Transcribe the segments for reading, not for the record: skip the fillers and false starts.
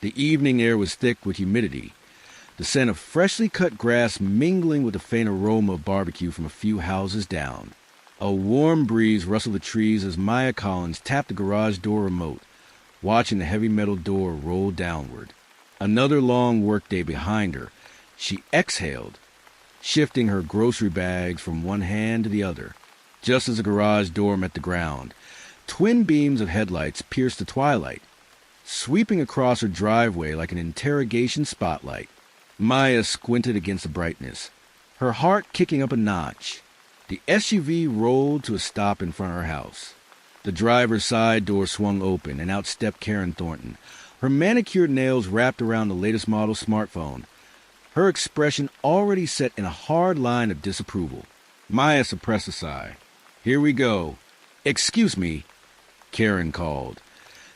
The evening air was thick with humidity, the scent of freshly cut grass mingling with the faint aroma of barbecue from a few houses down. A warm breeze rustled the trees as Maya Collins tapped the garage door remote, watching the heavy metal door roll downward. Another long workday behind her, she exhaled, shifting her grocery bags from one hand to the other. Just as the garage door met the ground, twin beams of headlights pierced the twilight, sweeping across her driveway like an interrogation spotlight. Maya squinted against the brightness, her heart kicking up a notch. The SUV rolled to a stop in front of her house. The driver's side door swung open, and out stepped Karen Thornton, her manicured nails wrapped around the latest model smartphone, her expression already set in a hard line of disapproval. Maya suppressed a sigh. "Here we go." "Excuse me," Karen called,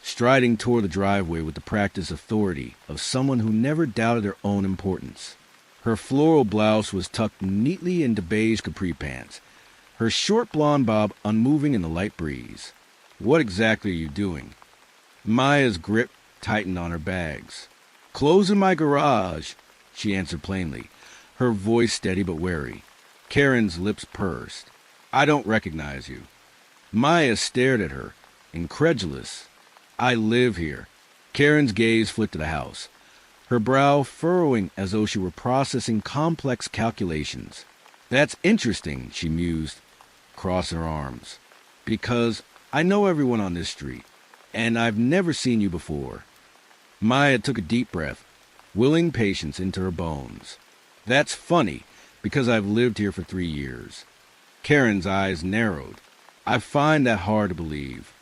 striding toward the driveway with the practiced authority of someone who never doubted her own importance. Her floral blouse was tucked neatly into beige capri pants, her short blonde bob unmoving in the light breeze. "What exactly are you doing?" Maya's grip tightened on her bags. "Closing my garage," she answered plainly, her voice steady but wary. Karen's lips pursed. "I don't recognize you." Maya stared at her, incredulous. "I live here." Karen's gaze flicked to the house, her brow furrowing as though she were processing complex calculations. "That's interesting," she mused, crossing her arms, "because I know everyone on this street, and I've never seen you before." Maya took a deep breath, willing patience into her bones. "That's funny, because I've lived here for 3 years." Karen's eyes narrowed. "I find that hard to believe."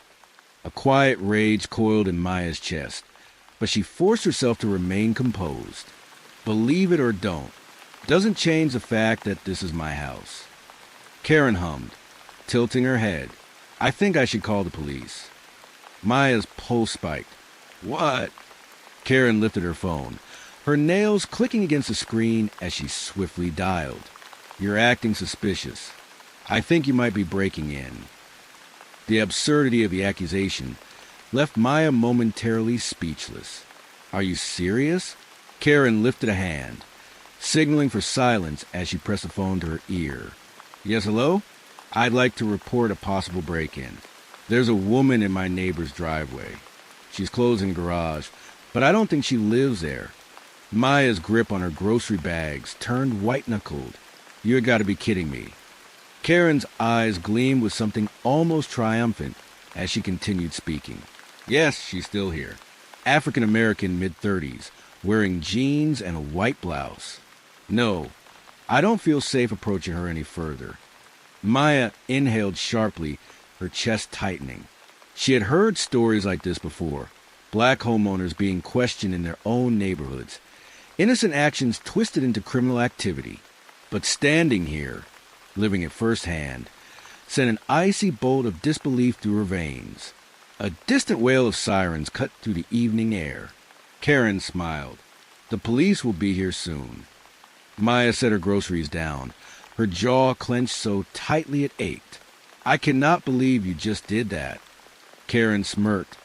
A quiet rage coiled in Maya's chest, but she forced herself to remain composed. "Believe it or don't, doesn't change the fact that this is my house." Karen hummed, tilting her head. "I think I should call the police." Maya's pulse spiked. "What?" Karen lifted her phone, her nails clicking against the screen as she swiftly dialed. "You're acting suspicious. I think you might be breaking in." The absurdity of the accusation left Maya momentarily speechless. "Are you serious?" Karen lifted a hand, signaling for silence as she pressed the phone to her ear. "Yes, hello? I'd like to report a possible break-in. There's a woman in my neighbor's driveway. She's closing the garage, but I don't think she lives there." Maya's grip on her grocery bags turned white-knuckled. "You got to be kidding me." Karen's eyes gleamed with something almost triumphant as she continued speaking. "Yes, she's still here. African-American, mid-30s, wearing jeans and a white blouse. No, I don't feel safe approaching her any further." Maya inhaled sharply, her chest tightening. She had heard stories like this before, black homeowners being questioned in their own neighborhoods, innocent actions twisted into criminal activity. But standing here, living it firsthand, sent an icy bolt of disbelief through her veins. A distant wail of sirens cut through the evening air. Karen smiled. "The police will be here soon." Maya set her groceries down, her jaw clenched so tightly it ached. "I cannot believe you just did that." Karen smirked,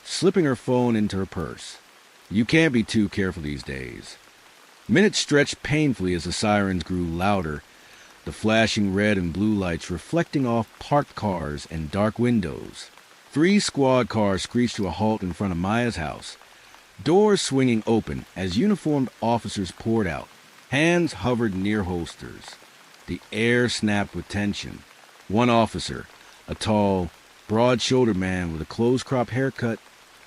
slipping her phone into her purse. "You can't be too careful these days." Minutes stretched painfully as the sirens grew louder, the flashing red and blue lights reflecting off parked cars and dark windows. 3 squad cars screeched to a halt in front of Maya's house, doors swinging open as uniformed officers poured out. Hands hovered near holsters. The air snapped with tension. One officer, a tall, broad-shouldered man with a close-crop haircut,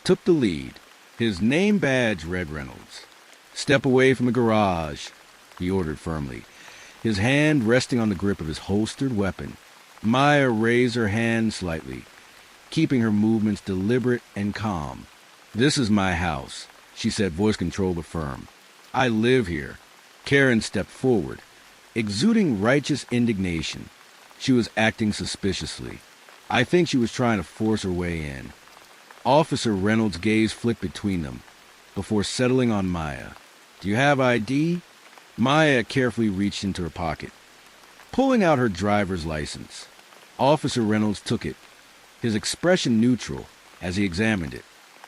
took the lead. His name badge read Reynolds. "Step away from the garage," he ordered firmly, his hand resting on the grip of his holstered weapon. Maya raised her hand slightly, keeping her movements deliberate and calm. "This is my house," she said, voice controlled but firm. "I live here." Karen stepped forward, exuding righteous indignation. She was acting suspiciously. I think she was trying to force her way in. Officer Reynolds' gaze flicked between them, before settling on Maya. "Do you have ID?" Maya carefully reached into her pocket, pulling out her driver's license. Officer Reynolds took it, his expression neutral as he examined it.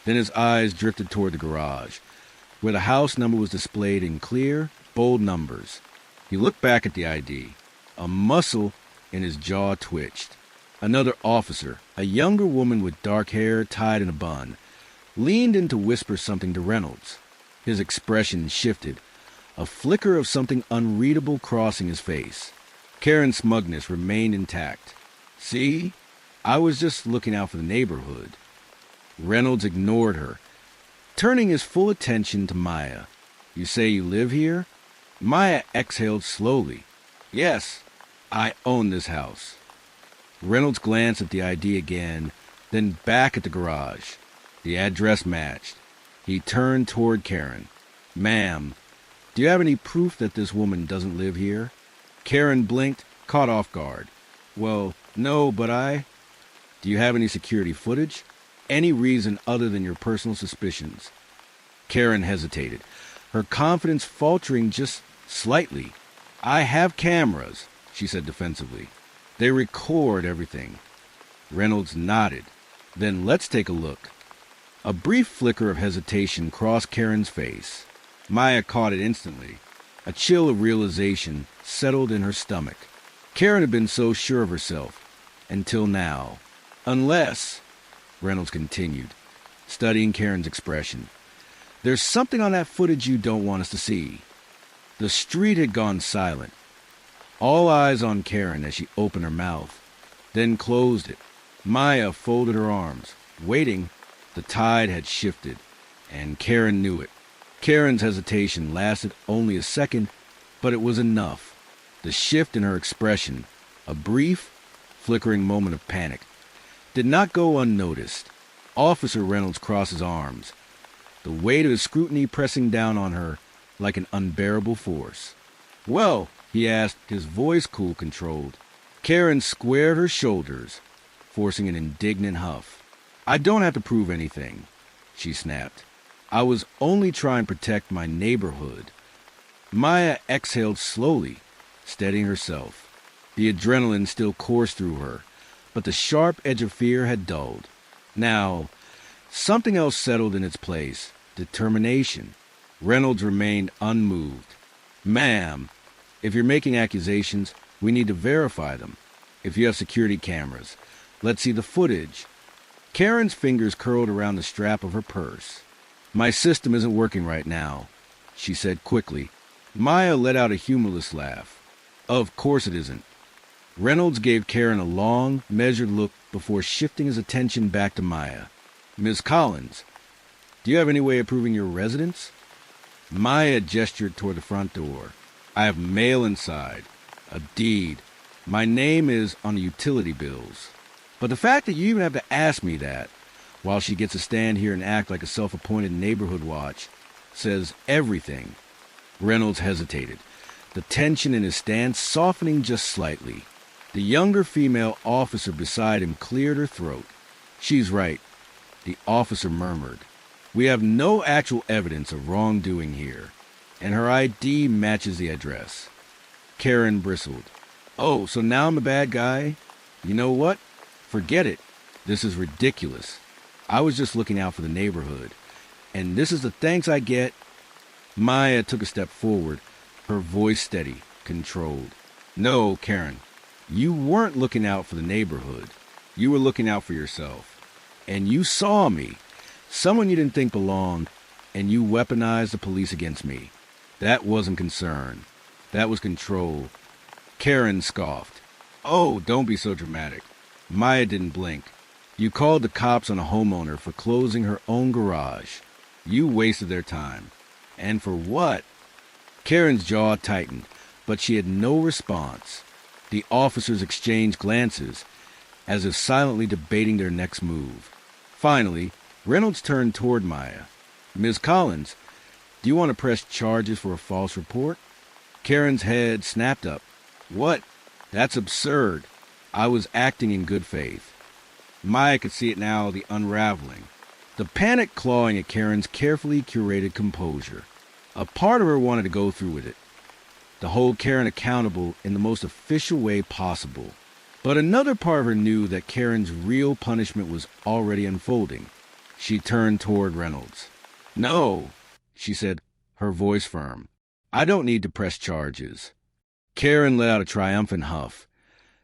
Then his eyes drifted toward the garage, where the house number was displayed in clear, bold numbers. He looked back at the ID. A muscle in his jaw twitched. Another officer, a younger woman with dark hair tied in a bun, leaned in to whisper something to Reynolds. His expression shifted, a flicker of something unreadable crossing his face. Karen's smugness remained intact. See? I was just looking out for the neighborhood. Reynolds ignored her, turning his full attention to Maya. You say you live here? Maya exhaled slowly. Yes, I own this house. Reynolds glanced at the ID again, then back at the garage. The address matched. He turned toward Karen. Ma'am, do you have any proof that this woman doesn't live here? Karen blinked, caught off guard. Well, no, but Do you have any security footage? Any reason other than your personal suspicions? Karen hesitated, her confidence faltering just slightly. I have cameras, she said defensively. They record everything. Reynolds nodded. Then let's take a look. A brief flicker of hesitation crossed Karen's face. Maya caught it instantly. A chill of realization settled in her stomach. Karen had been so sure of herself, until now. Unless, Reynolds continued, studying Karen's expression, there's something on that footage you don't want us to see. The street had gone silent. All eyes on Karen as she opened her mouth, then closed it. Maya folded her arms, waiting. The tide had shifted, and Karen knew it. Karen's hesitation lasted only a second, but it was enough. The shift in her expression, a brief, flickering moment of panic, did not go unnoticed. Officer Reynolds crossed his arms, the weight of his scrutiny pressing down on her like an unbearable force. Well, he asked, his voice cool controlled. Karen squared her shoulders, forcing an indignant huff. I don't have to prove anything, she snapped. I was only trying to protect my neighborhood. Maya exhaled slowly, steadying herself. The adrenaline still coursed through her, but the sharp edge of fear had dulled. Now, something else settled in its place, determination. Reynolds remained unmoved. Ma'am, if you're making accusations, we need to verify them. If you have security cameras, let's see the footage. Karen's fingers curled around the strap of her purse. My system isn't working right now, she said quickly. Maya let out a humorless laugh. Of course it isn't. Reynolds gave Karen a long, measured look before shifting his attention back to Maya. Ms. Collins, do you have any way of proving your residence? Maya gestured toward the front door. I have mail inside. A deed. My name is on the utility bills. But the fact that you even have to ask me that, while she gets to stand here and act like a self-appointed neighborhood watch, says everything. Reynolds hesitated, the tension in his stance softening just slightly. The younger female officer beside him cleared her throat. She's right, the officer murmured. We have no actual evidence of wrongdoing here, and her ID matches the address. Karen bristled. Oh, so now I'm a bad guy? You know what? Forget it. This is ridiculous. I was just looking out for the neighborhood, and this is the thanks I get. Maya took a step forward, her voice steady, controlled. No, Karen, you weren't looking out for the neighborhood. You were looking out for yourself. And you saw me, someone you didn't think belonged, and you weaponized the police against me. That wasn't concern. That was control. Karen scoffed. Oh, don't be so dramatic. Maya didn't blink. You called the cops on a homeowner for closing her own garage. You wasted their time. And for what? Karen's jaw tightened, but she had no response. The officers exchanged glances, as if silently debating their next move. Finally, Reynolds turned toward Maya. Ms. Collins, do you want to press charges for a false report? Karen's head snapped up. What? That's absurd. I was acting in good faith. Maya could see it now, the unraveling. The panic clawing at Karen's carefully curated composure. A part of her wanted to go through with it, to hold Karen accountable in the most official way possible. But another part of her knew that Karen's real punishment was already unfolding. She turned toward Reynolds. "No," she said, her voice firm. "I don't need to press charges." Karen let out a triumphant huff,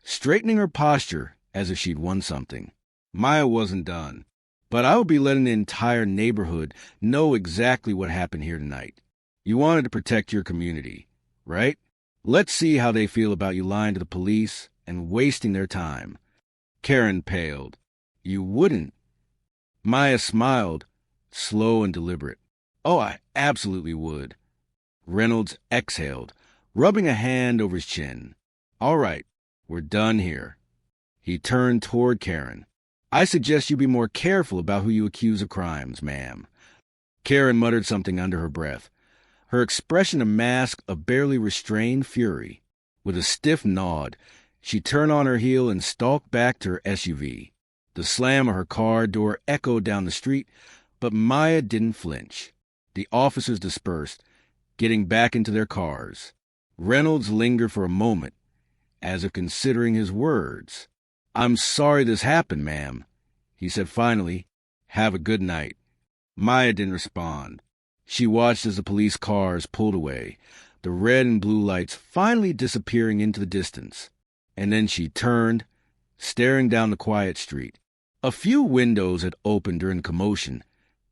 straightening her posture as if she'd won something. Maya wasn't done. "But I will be letting the entire neighborhood know exactly what happened here tonight. You wanted to protect your community, right? Let's see how they feel about you lying to the police and wasting their time." Karen paled. "You wouldn't?" Maya smiled, slow and deliberate. "Oh, I absolutely would." Reynolds exhaled, rubbing a hand over his chin. "All right, we're done here." He turned toward Karen. "I suggest you be more careful about who you accuse of crimes, ma'am." Karen muttered something under her breath, her expression a mask of barely restrained fury. With a stiff nod, she turned on her heel and stalked back to her SUV. The slam of her car door echoed down the street, but Maya didn't flinch. The officers dispersed, getting back into their cars. Reynolds lingered for a moment, as if considering his words. "I'm sorry this happened, ma'am," he said finally. "Have a good night." Maya didn't respond. She watched as the police cars pulled away, the red and blue lights finally disappearing into the distance. And then she turned, staring down the quiet street. A few windows had opened during the commotion,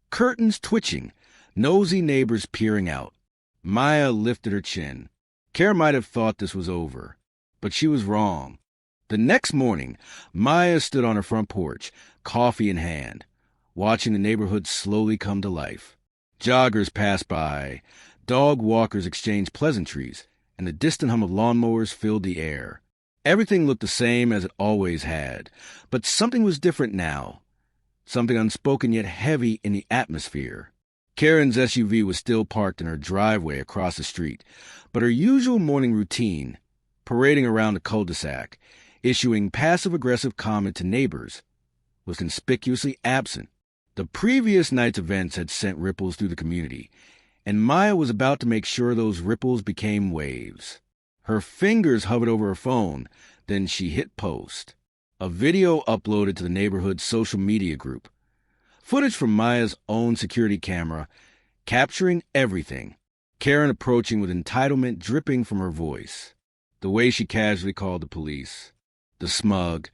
curtains twitching, nosy neighbors peering out. Maya lifted her chin. Karen might have thought this was over, but she was wrong. The next morning, Maya stood on her front porch, coffee in hand, watching the neighborhood slowly come to life. Joggers passed by, dog walkers exchanged pleasantries, and the distant hum of lawnmowers filled the air. Everything looked the same as it always had, but something was different now, something unspoken yet heavy in the atmosphere. Karen's SUV was still parked in her driveway across the street, but her usual morning routine, parading around the cul-de-sac, issuing passive-aggressive comment to neighbors, was conspicuously absent. The previous night's events had sent ripples through the community, and Maya was about to make sure those ripples became waves. Her fingers hovered over her phone, then she hit post. A video uploaded to the neighborhood's social media group. Footage from Maya's own security camera, capturing everything. Karen approaching with entitlement dripping from her voice. The way she casually called the police. The smug,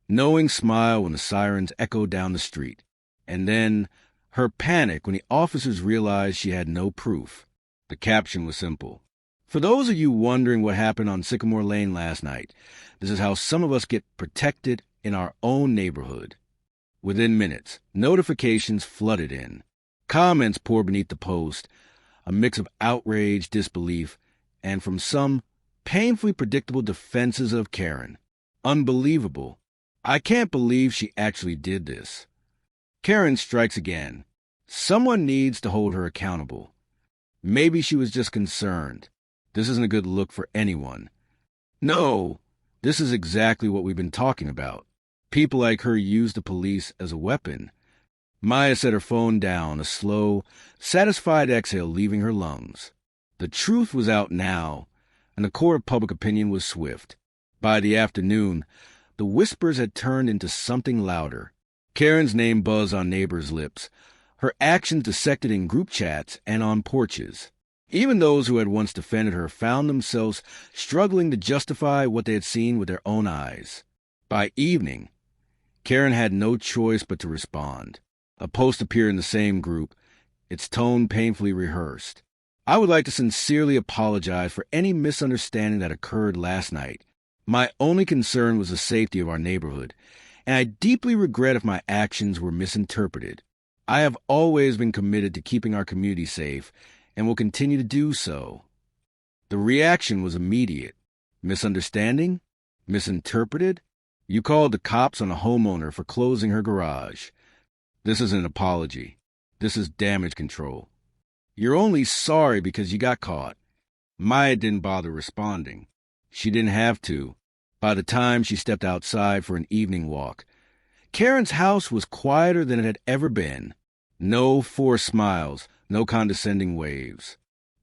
knowing smile when the sirens echoed down the street. And then her panic when the officers realized she had no proof. The caption was simple. "For those of you wondering what happened on Sycamore Lane last night, this is how some of us get protected in our own neighborhood." Within minutes, notifications flooded in. Comments poured beneath the post, a mix of outrage, disbelief, and from some painfully predictable defenses of Karen. "Unbelievable. I can't believe she actually did this." Karen strikes again. Someone needs to hold her accountable. Maybe she was just concerned. This isn't a good look for anyone. No, this is exactly what we've been talking about. People like her use the police as a weapon. Maya set her phone down, a slow, satisfied exhale leaving her lungs. The truth was out now, and the court of public opinion was swift. By the afternoon, the whispers had turned into something louder. Karen's name buzzed on neighbors' lips, her actions dissected in group chats and on porches. Even those who had once defended her found themselves struggling to justify what they had seen with their own eyes. By evening, Karen had no choice but to respond. A post appeared in the same group, its tone painfully rehearsed. "I would like to sincerely apologize for any misunderstanding that occurred last night. My only concern was the safety of our neighborhood, and I deeply regret if my actions were misinterpreted. I have always been committed to keeping our community safe and will continue to do so." The reaction was immediate. Misunderstanding? Misinterpreted? You called the cops on a homeowner for closing her garage. This isn't an apology. This is damage control. You're only sorry because you got caught. Maya didn't bother responding. She didn't have to. By the time she stepped outside for an evening walk, Karen's house was quieter than it had ever been. No forced smiles, no condescending waves.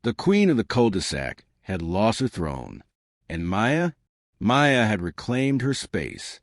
The queen of the cul-de-sac had lost her throne, and Maya had reclaimed her space.